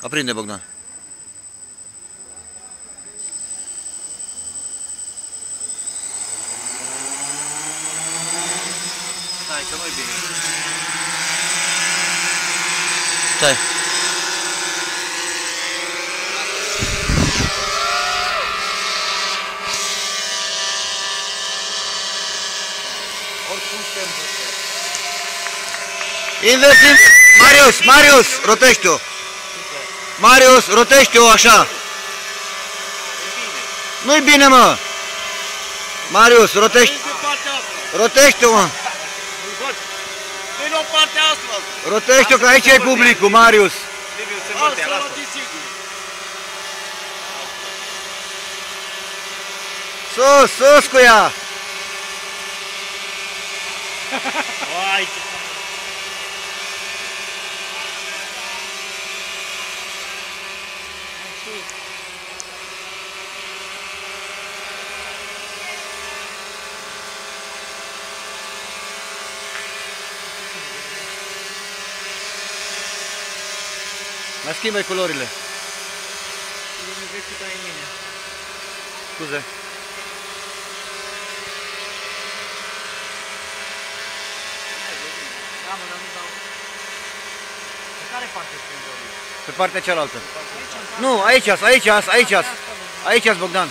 Aprinde, Bogdan. Stai, că nu-i bine. Stai. Oricum suntem bătăi. Invers. Marius, rotește-o. Marius, rotește-o așa. Nu-i bine, mă. Marius, rotește-o, mă. Vino partea asta. Rotește-o, că aici e publicul, Marius. Asta la sigur. Sus cu ea. Hai. Mai schimbă culorile. Nu vezi cât ai în mine. Scuze. Da, mă, dar nu dau. Pe care parte sunt? Pe partea cealaltă. Nu, aici, Bogdan.